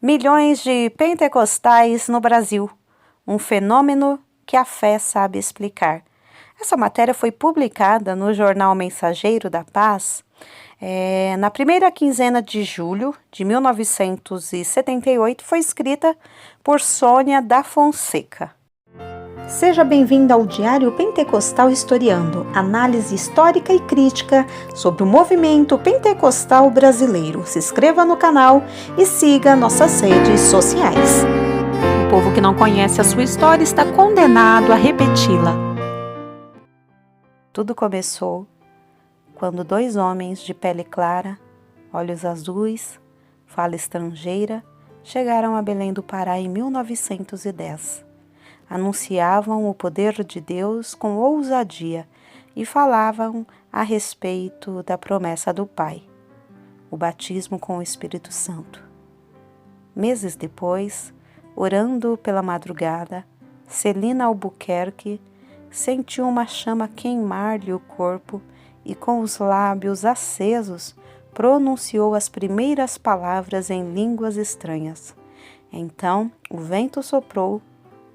Milhões de pentecostais no Brasil, um fenômeno que a fé sabe explicar. Essa matéria foi publicada no jornal Mensageiro da Paz na primeira quinzena de julho de 1978, foi escrita por Sônia da Fonseca. Seja bem-vindo ao Diário Pentecostal Historiando, análise histórica e crítica sobre o movimento pentecostal brasileiro. Se inscreva no canal e siga nossas redes sociais. O povo que não conhece a sua história está condenado a repeti-la. Tudo começou quando dois homens de pele clara, olhos azuis, fala estrangeira, chegaram a Belém do Pará em 1910. Anunciavam o poder de Deus com ousadia e falavam a respeito da promessa do Pai, o batismo com o Espírito Santo. Meses depois, orando pela madrugada, Celina Albuquerque sentiu uma chama queimar-lhe o corpo e com os lábios acesos pronunciou as primeiras palavras em línguas estranhas. Então o vento soprou,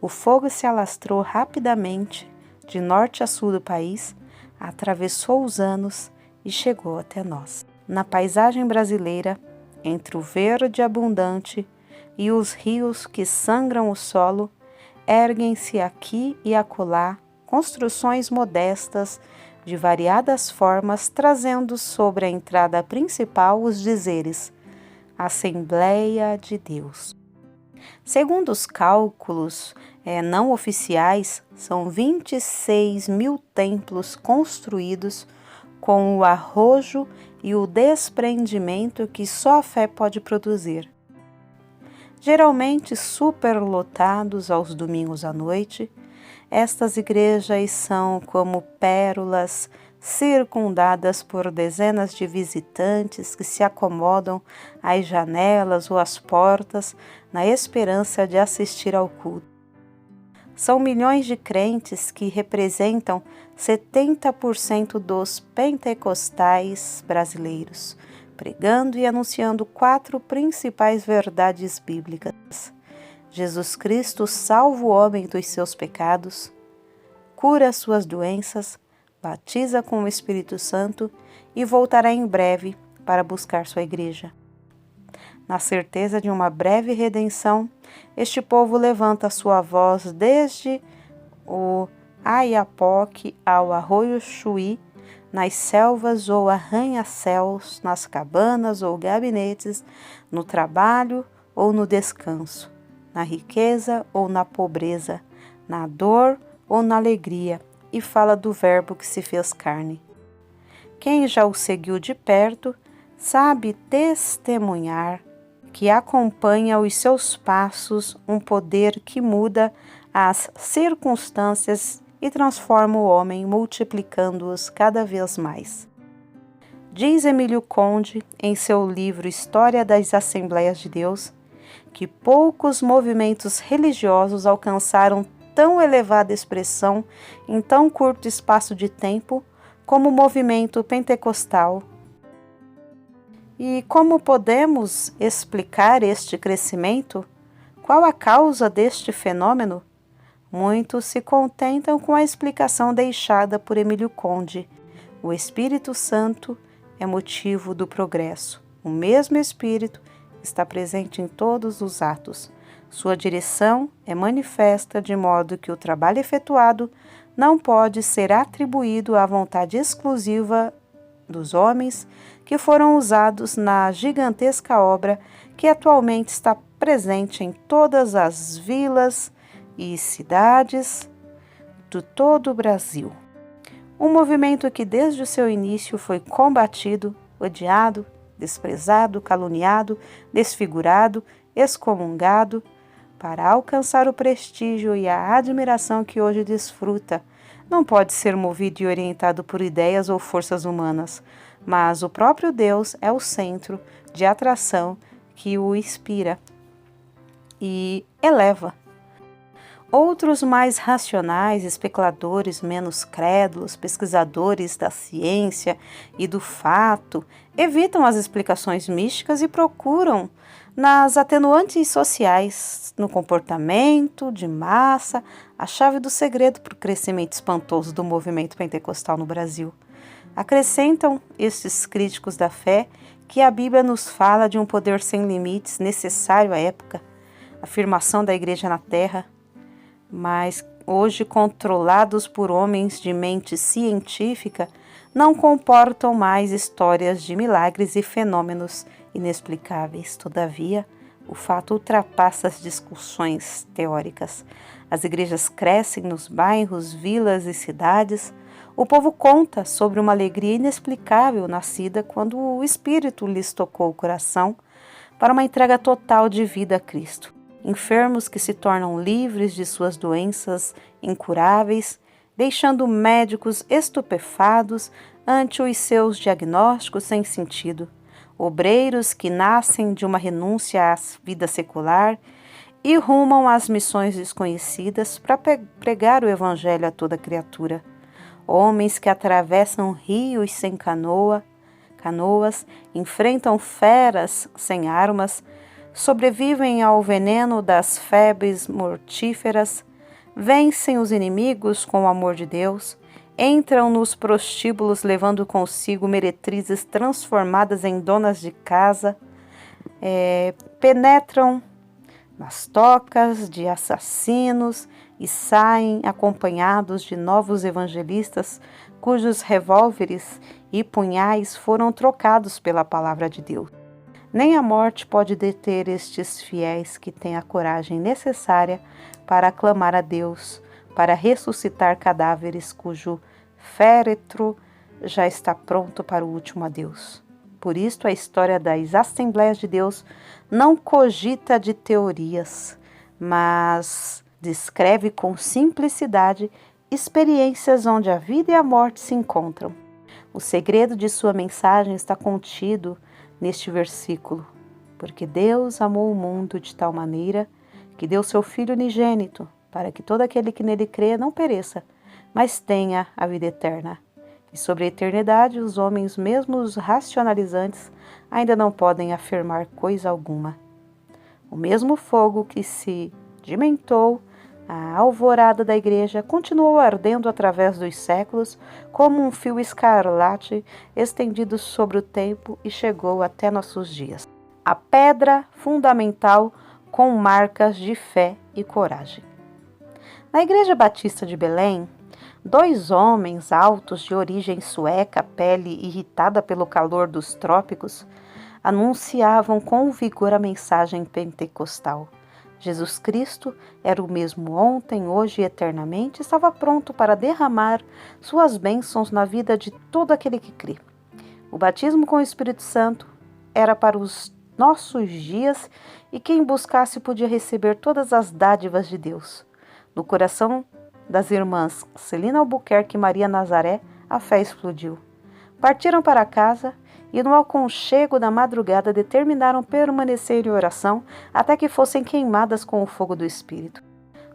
o fogo se alastrou rapidamente de norte a sul do país, atravessou os anos e chegou até nós. Na paisagem brasileira, entre o verde abundante e os rios que sangram o solo, erguem-se aqui e acolá construções modestas de variadas formas, trazendo sobre a entrada principal os dizeres Assembleia de Deus. Segundo os cálculos não oficiais, são 26 mil templos construídos com o arrojo e o desprendimento que só a fé pode produzir. Geralmente superlotados aos domingos à noite, estas igrejas são como pérolas circundadas por dezenas de visitantes que se acomodam às janelas ou às portas na esperança de assistir ao culto. São milhões de crentes que representam 70% dos pentecostais brasileiros, pregando e anunciando 4 principais verdades bíblicas. Jesus Cristo salva o homem dos seus pecados, cura suas doenças, batiza com o Espírito Santo e voltará em breve para buscar sua igreja. Na certeza de uma breve redenção, este povo levanta sua voz desde o Aiapoque ao Arroio Chuí, nas selvas ou arranha-céus, nas cabanas ou gabinetes, no trabalho ou no descanso, na riqueza ou na pobreza, na dor ou na alegria, e fala do Verbo que se fez carne. Quem já o seguiu de perto sabe testemunhar que acompanha os seus passos um poder que muda as circunstâncias e transforma o homem, multiplicando-os cada vez mais. Diz Emílio Conde, em seu livro História das Assembleias de Deus, que poucos movimentos religiosos alcançaram tão elevada expressão em tão curto espaço de tempo como o movimento pentecostal. E como podemos explicar este crescimento? Qual a causa deste fenômeno? Muitos se contentam com a explicação deixada por Emílio Conde. O Espírito Santo é motivo do progresso. O mesmo Espírito está presente em todos os atos. Sua direção é manifesta de modo que o trabalho efetuado não pode ser atribuído à vontade exclusiva dos homens que foram usados na gigantesca obra que atualmente está presente em todas as vilas e cidades de todo o Brasil. Um movimento que desde o seu início foi combatido, odiado, desprezado, caluniado, desfigurado, excomungado, para alcançar o prestígio e a admiração que hoje desfruta. Não pode ser movido e orientado por ideias ou forças humanas, mas o próprio Deus é o centro de atração que o inspira e eleva. Outros mais racionais, especuladores menos crédulos, pesquisadores da ciência e do fato, evitam as explicações místicas e procuram nas atenuantes sociais, no comportamento de massa, a chave do segredo para o crescimento espantoso do movimento pentecostal no Brasil. Acrescentam estes críticos da fé que a Bíblia nos fala de um poder sem limites necessário à época, afirmação da Igreja na Terra, mas hoje controlados por homens de mente científica, não comportam mais histórias de milagres e fenômenos inexplicáveis. Todavia, o fato ultrapassa as discussões teóricas. As igrejas crescem nos bairros, vilas e cidades. O povo conta sobre uma alegria inexplicável nascida quando o Espírito lhes tocou o coração para uma entrega total de vida a Cristo. Enfermos que se tornam livres de suas doenças incuráveis, deixando médicos estupefados ante os seus diagnósticos sem sentido. Obreiros que nascem de uma renúncia à vida secular e rumam às missões desconhecidas para pregar o Evangelho a toda criatura. Homens que atravessam rios sem canoas, enfrentam feras sem armas, sobrevivem ao veneno das febres mortíferas, vencem os inimigos com o amor de Deus, entram nos prostíbulos levando consigo meretrizes transformadas em donas de casa, penetram nas tocas de assassinos e saem acompanhados de novos evangelistas cujos revólveres e punhais foram trocados pela palavra de Deus. Nem a morte pode deter estes fiéis que têm a coragem necessária para aclamar a Deus, para ressuscitar cadáveres cujo féretro já está pronto para o último adeus. Por isto, a história das Assembleias de Deus não cogita de teorias, mas descreve com simplicidade experiências onde a vida e a morte se encontram. O segredo de sua mensagem está contido neste versículo, porque Deus amou o mundo de tal maneira que deu seu Filho unigênito, para que todo aquele que nele crê não pereça, mas tenha a vida eterna. E sobre a eternidade, os homens, mesmo os racionalizantes, ainda não podem afirmar coisa alguma. O mesmo fogo que se dimentou a alvorada da igreja continuou ardendo através dos séculos como um fio escarlate estendido sobre o tempo e chegou até nossos dias. A pedra fundamental com marcas de fé e coragem. Na Igreja Batista de Belém, 2 homens altos de origem sueca, pele irritada pelo calor dos trópicos, anunciavam com vigor a mensagem pentecostal. Jesus Cristo era o mesmo ontem, hoje e eternamente, estava pronto para derramar suas bênçãos na vida de todo aquele que crê. O batismo com o Espírito Santo era para os nossos dias e quem buscasse podia receber todas as dádivas de Deus. No coração das irmãs Celina Albuquerque e Maria Nazaré, a fé explodiu. Partiram para casa e no aconchego da madrugada determinaram permanecer em oração até que fossem queimadas com o fogo do Espírito.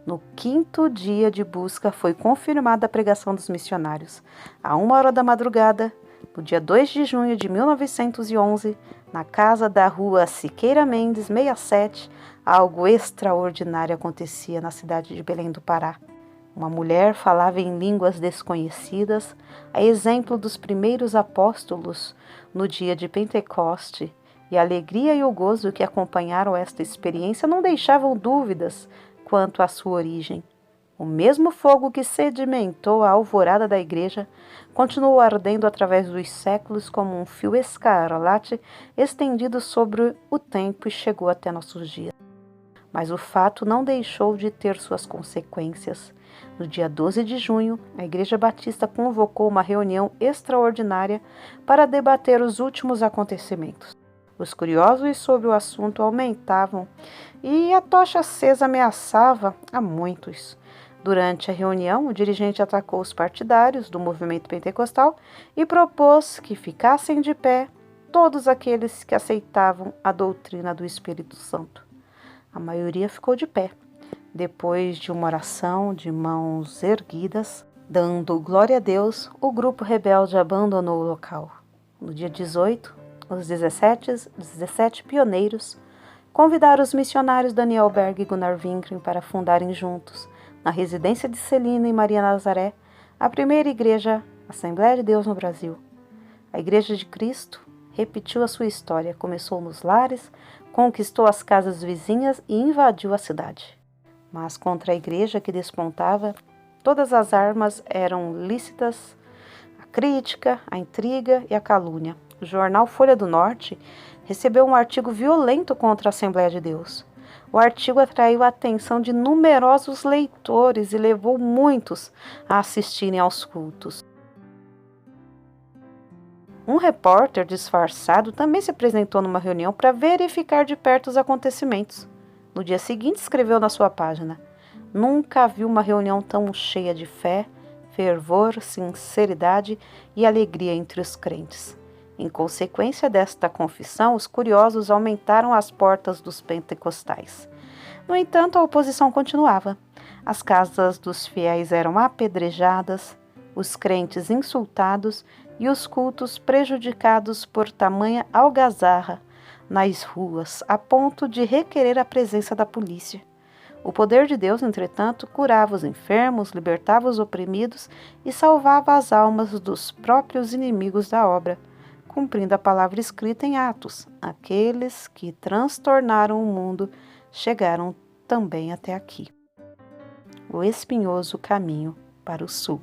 No 5º dia de busca foi confirmada a pregação dos missionários. À 1h da madrugada, no dia 2 de junho de 1911, na casa da rua Siqueira Mendes, 67, algo extraordinário acontecia na cidade de Belém do Pará. Uma mulher falava em línguas desconhecidas, a exemplo dos primeiros apóstolos no dia de Pentecoste, e a alegria e o gozo que acompanharam esta experiência não deixavam dúvidas quanto à sua origem. O mesmo fogo que sedimentou a alvorada da igreja continuou ardendo através dos séculos como um fio escarlate estendido sobre o tempo e chegou até nossos dias. Mas o fato não deixou de ter suas consequências. No dia 12 de junho, a Igreja Batista convocou uma reunião extraordinária para debater os últimos acontecimentos. Os curiosos sobre o assunto aumentavam e a tocha acesa ameaçava a muitos. Durante a reunião, o dirigente atacou os partidários do movimento pentecostal e propôs que ficassem de pé todos aqueles que aceitavam a doutrina do Espírito Santo. A maioria ficou de pé. Depois de uma oração de mãos erguidas, dando glória a Deus, o grupo rebelde abandonou o local. No dia 18, os 17 pioneiros convidaram os missionários Daniel Berg e Gunnar Wingren para fundarem juntos, na residência de Celina e Maria Nazaré, a primeira igreja Assembleia de Deus no Brasil. A Igreja de Cristo repetiu a sua história, começou nos lares, conquistou as casas vizinhas e invadiu a cidade. Mas contra a igreja que despontava, todas as armas eram lícitas: a crítica, a intriga e a calúnia. O jornal Folha do Norte recebeu um artigo violento contra a Assembleia de Deus. O artigo atraiu a atenção de numerosos leitores e levou muitos a assistirem aos cultos. Um repórter disfarçado também se apresentou numa reunião para verificar de perto os acontecimentos. No dia seguinte, escreveu na sua página: "Nunca vi uma reunião tão cheia de fé, fervor, sinceridade e alegria entre os crentes." Em consequência desta confissão, os curiosos aumentaram as portas dos pentecostais. No entanto, a oposição continuava. As casas dos fiéis eram apedrejadas, os crentes insultados e os cultos prejudicados por tamanha algazarra nas ruas, a ponto de requerer a presença da polícia. O poder de Deus, entretanto, curava os enfermos, libertava os oprimidos e salvava as almas dos próprios inimigos da obra, cumprindo a palavra escrita em Atos: "Aqueles que transtornaram o mundo chegaram também até aqui." O espinhoso caminho para o sul.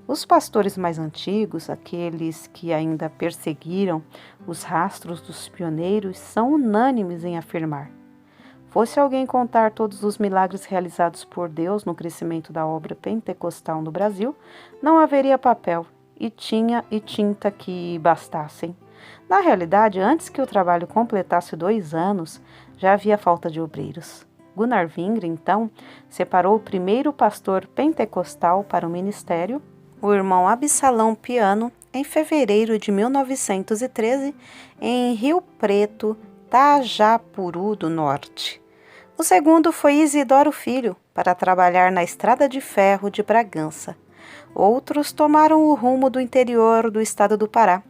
Os pastores mais antigos, aqueles que ainda perseguiram os rastros dos pioneiros, são unânimes em afirmar: fosse alguém contar todos os milagres realizados por Deus no crescimento da obra pentecostal no Brasil, não haveria papel e tinta que bastassem. Na realidade, antes que o trabalho completasse 2 anos, já havia falta de obreiros. Gunnar Wingren, então, separou o primeiro pastor pentecostal para o ministério, o irmão Absalão Piano, em fevereiro de 1913, em Rio Preto, Tajapuru do Norte. O segundo foi Isidoro Filho, para trabalhar na Estrada de Ferro de Bragança. Outros tomaram o rumo do interior do estado do Pará.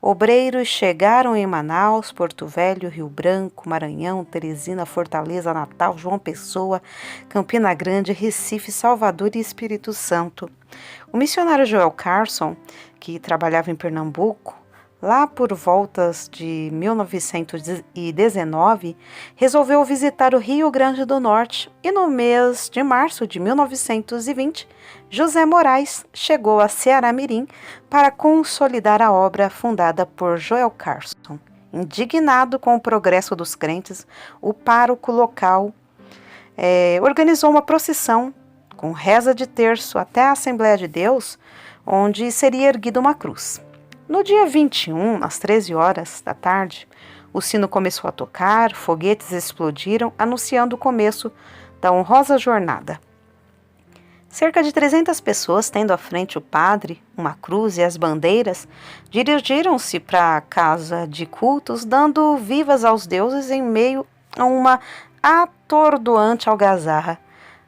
Obreiros chegaram em Manaus, Porto Velho, Rio Branco, Maranhão, Teresina, Fortaleza, Natal, João Pessoa, Campina Grande, Recife, Salvador e Espírito Santo. O missionário Joel Carson, que trabalhava em Pernambuco, lá por voltas de 1919, resolveu visitar o Rio Grande do Norte e no mês de março de 1920, José Moraes chegou a Ceará-Mirim para consolidar a obra fundada por Joel Carson. Indignado com o progresso dos crentes, o pároco local organizou uma procissão com reza de terço até a Assembleia de Deus, onde seria erguida uma cruz. No dia 21, às 13 horas da tarde, o sino começou a tocar, foguetes explodiram, anunciando o começo da honrosa jornada. Cerca de 300 pessoas, tendo à frente o padre, uma cruz e as bandeiras, dirigiram-se para a casa de cultos, dando vivas aos deuses em meio a uma atordoante algazarra.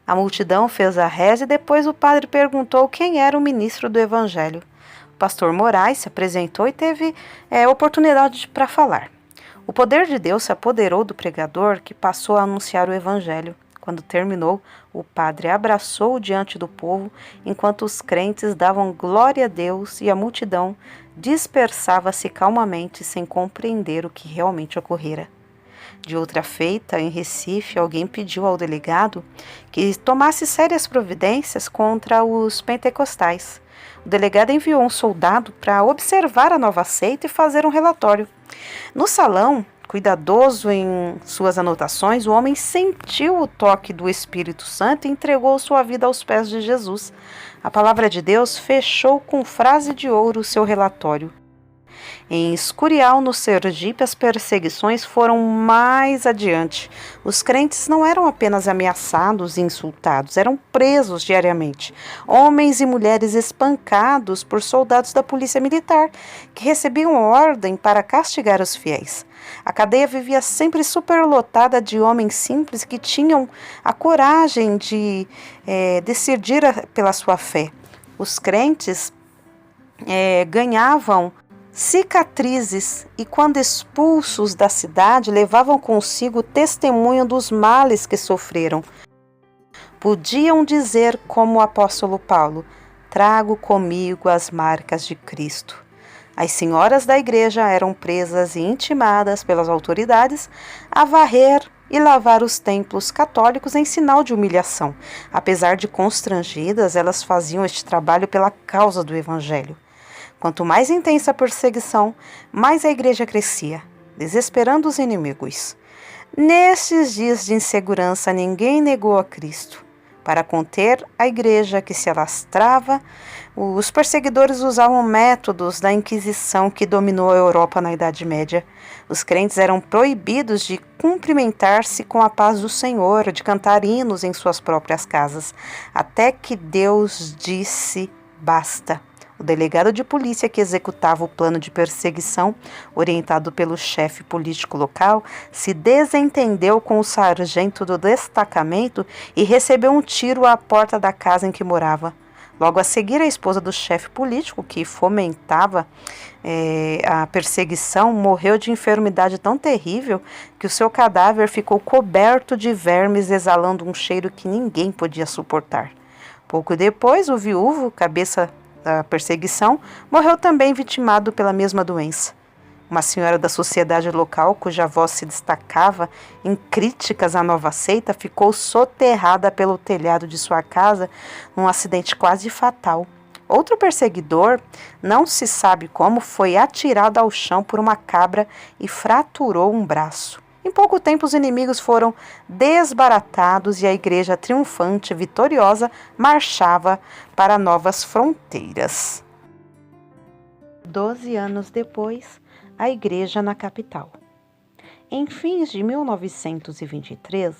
A multidão fez a reza e depois o padre perguntou quem era o ministro do evangelho. O pastor Moraes se apresentou e teve oportunidade para falar. O poder de Deus se apoderou do pregador, que passou a anunciar o evangelho. Quando terminou, o padre abraçou diante do povo, enquanto os crentes davam glória a Deus e a multidão dispersava-se calmamente sem compreender o que realmente ocorrera. De outra feita, em Recife, alguém pediu ao delegado que tomasse sérias providências contra os pentecostais. O delegado enviou um soldado para observar a nova seita e fazer um relatório. No salão, cuidadoso em suas anotações, o homem sentiu o toque do Espírito Santo e entregou sua vida aos pés de Jesus. A palavra de Deus fechou com frase de ouro o seu relatório. Em Escurial, no Sergipe, as perseguições foram mais adiante. Os crentes não eram apenas ameaçados e insultados, eram presos diariamente. Homens e mulheres espancados por soldados da polícia militar, que recebiam ordem para castigar os fiéis. A cadeia vivia sempre superlotada de homens simples que tinham a coragem de decidir pela sua fé. Os crentes ganhavam cicatrizes e, quando expulsos da cidade, levavam consigo testemunho dos males que sofreram. Podiam dizer, como o apóstolo Paulo: trago comigo as marcas de Cristo. As senhoras da igreja eram presas e intimadas pelas autoridades a varrer e lavar os templos católicos em sinal de humilhação. Apesar de constrangidas, elas faziam este trabalho pela causa do Evangelho. Quanto mais intensa a perseguição, mais a igreja crescia, desesperando os inimigos. Nestes dias de insegurança, ninguém negou a Cristo. Para conter a igreja que se alastrava, os perseguidores usavam métodos da Inquisição que dominou a Europa na Idade Média. Os crentes eram proibidos de cumprimentar-se com a paz do Senhor, de cantar hinos em suas próprias casas, até que Deus disse basta. O delegado de polícia que executava o plano de perseguição, orientado pelo chefe político local, se desentendeu com o sargento do destacamento e recebeu um tiro à porta da casa em que morava. Logo a seguir, a esposa do chefe político, que fomentava a perseguição, morreu de enfermidade tão terrível que o seu cadáver ficou coberto de vermes, exalando um cheiro que ninguém podia suportar. Pouco depois, o viúvo, cabeça da perseguição, morreu também vitimado pela mesma doença. Uma senhora da sociedade local, cuja voz se destacava em críticas à nova seita, ficou soterrada pelo telhado de sua casa num acidente quase fatal. Outro perseguidor, não se sabe como, foi atirado ao chão por uma cabra e fraturou um braço. Em pouco tempo, os inimigos foram desbaratados e a igreja triunfante, vitoriosa, marchava para novas fronteiras. 12 anos depois, a igreja na capital. Em fins de 1923,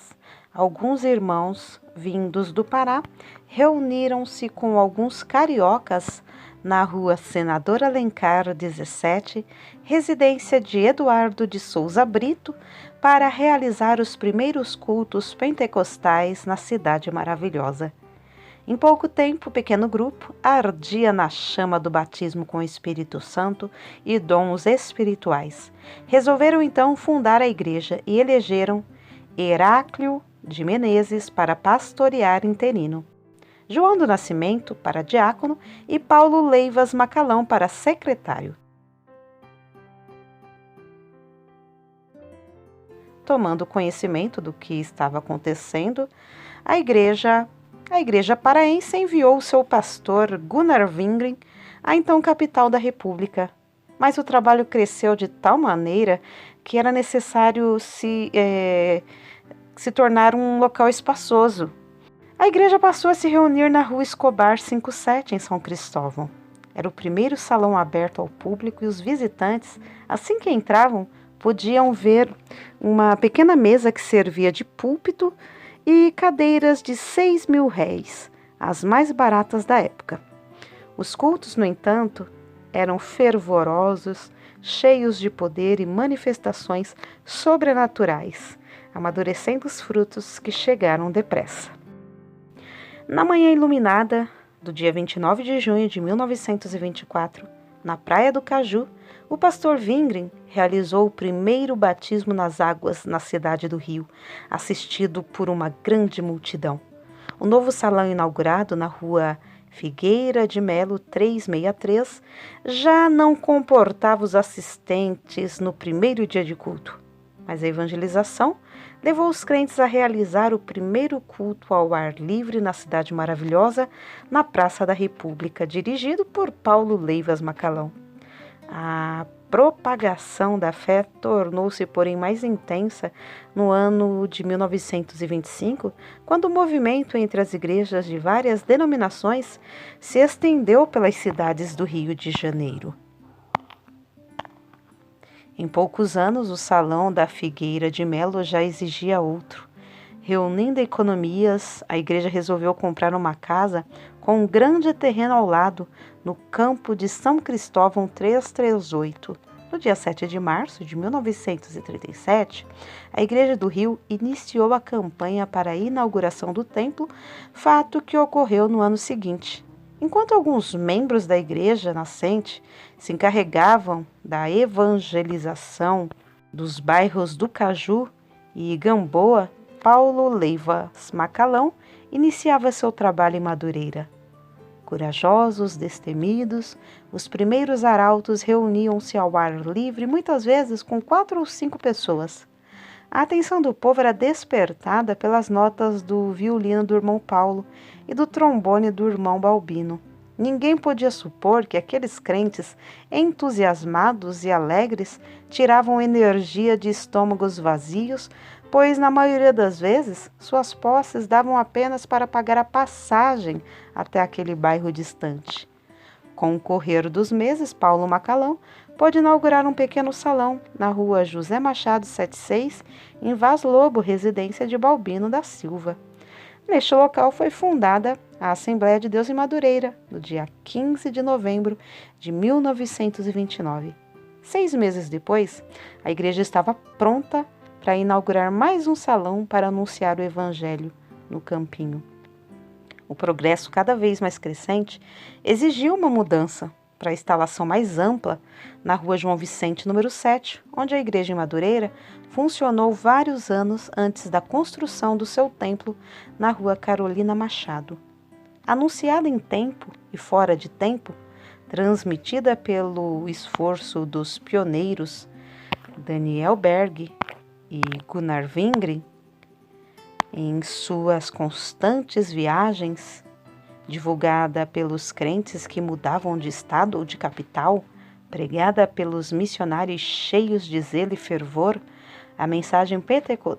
alguns irmãos vindos do Pará reuniram-se com alguns cariocas na rua Senador Alencar 17, residência de Eduardo de Souza Brito, para realizar os primeiros cultos pentecostais na cidade maravilhosa. Em pouco tempo, o pequeno grupo ardia na chama do batismo com o Espírito Santo e dons espirituais. Resolveram então fundar a igreja e elegeram Heráclio de Menezes para pastorear interino, João do Nascimento para diácono e Paulo Leivas Macalão para secretário. Tomando conhecimento do que estava acontecendo, a igreja paraense enviou seu pastor Gunnar Wingren à então capital da República. Mas o trabalho cresceu de tal maneira que era necessário se tornar um local espaçoso. A igreja passou a se reunir na Rua Escobar 57, em São Cristóvão. Era o primeiro salão aberto ao público e os visitantes, assim que entravam, podiam ver uma pequena mesa que servia de púlpito e cadeiras de 6.000 réis, as mais baratas da época. Os cultos, no entanto, eram fervorosos, cheios de poder e manifestações sobrenaturais, amadurecendo os frutos que chegaram depressa. Na manhã iluminada do dia 29 de junho de 1924, na Praia do Caju, o pastor Wingren realizou o primeiro batismo nas águas na cidade do Rio, assistido por uma grande multidão. O novo salão inaugurado na rua Figueira de Melo 363 já não comportava os assistentes no primeiro dia de culto, mas a evangelização levou os crentes a realizar o primeiro culto ao ar livre na Cidade Maravilhosa, na Praça da República, dirigido por Paulo Leivas Macalão. A propagação da fé tornou-se, porém, mais intensa no ano de 1925, quando o movimento entre as igrejas de várias denominações se estendeu pelas cidades do Rio de Janeiro. Em poucos anos, o Salão da Figueira de Melo já exigia outro. Reunindo economias, a igreja resolveu comprar uma casa com um grande terreno ao lado, no campo de São Cristóvão 338. No dia 7 de março de 1937, a Igreja do Rio iniciou a campanha para a inauguração do templo, fato que ocorreu no ano seguinte. Enquanto alguns membros da igreja nascente se encarregavam da evangelização dos bairros do Caju e Gamboa, Paulo Leivas Macalão iniciava seu trabalho em Madureira. Corajosos, destemidos, os primeiros arautos reuniam-se ao ar livre, muitas vezes com 4 ou 5 pessoas. A atenção do povo era despertada pelas notas do violino do irmão Paulo e do trombone do irmão Balbino. Ninguém podia supor que aqueles crentes, entusiasmados e alegres, tiravam energia de estômagos vazios, pois, na maioria das vezes, suas posses davam apenas para pagar a passagem até aquele bairro distante. Com o correr dos meses, Paulo Macalão pôde inaugurar um pequeno salão na rua José Machado 76, em Vaz Lobo, residência de Balbino da Silva. Neste local foi fundada a Assembleia de Deus em Madureira, no dia 15 de novembro de 1929. 6 meses depois, a igreja estava pronta para inaugurar mais um salão para anunciar o Evangelho no Campinho. O progresso cada vez mais crescente exigiu uma mudança para a instalação mais ampla na rua João Vicente, número 7, onde a igreja em Madureira funcionou vários anos antes da construção do seu templo na rua Carolina Machado. Anunciada em tempo e fora de tempo, transmitida pelo esforço dos pioneiros Daniel Berg e Gunnar Wingren, em suas constantes viagens, divulgada pelos crentes que mudavam de estado ou de capital, pregada pelos missionários cheios de zelo e fervor, a mensagem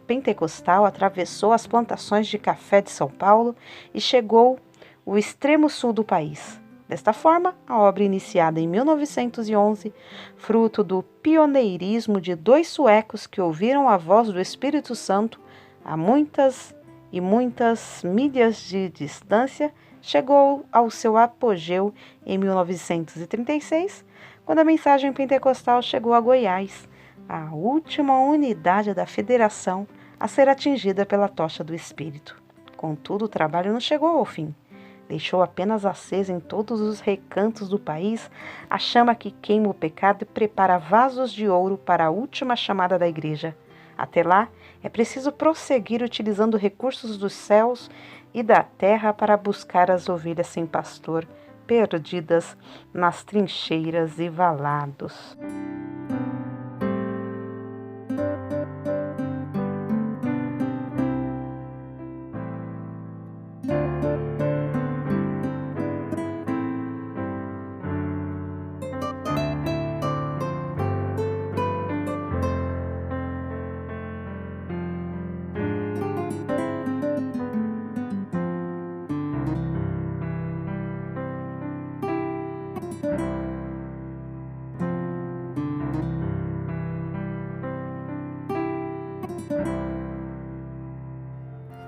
pentecostal atravessou as plantações de café de São Paulo e chegou ao extremo sul do país. Desta forma, a obra iniciada em 1911, fruto do pioneirismo de 2 suecos que ouviram a voz do Espírito Santo a muitas e muitas milhas de distância, chegou ao seu apogeu em 1936, quando a mensagem pentecostal chegou a Goiás, a última unidade da federação a ser atingida pela tocha do Espírito. Contudo, o trabalho não chegou ao fim. Deixou apenas acesa em todos os recantos do país a chama que queima o pecado e prepara vasos de ouro para a última chamada da igreja. Até lá, é preciso prosseguir utilizando recursos dos céus e da terra para buscar as ovelhas sem pastor, perdidas nas trincheiras e valados.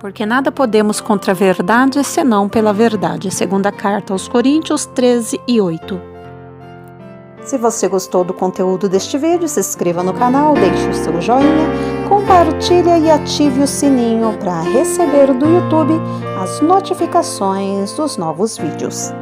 Porque nada podemos contra a verdade, senão pela verdade. Segunda carta aos Coríntios 13:8. Se você gostou do conteúdo deste vídeo, se inscreva no canal, deixe o seu joinha, compartilhe e ative o sininho para receber do YouTube as notificações dos novos vídeos.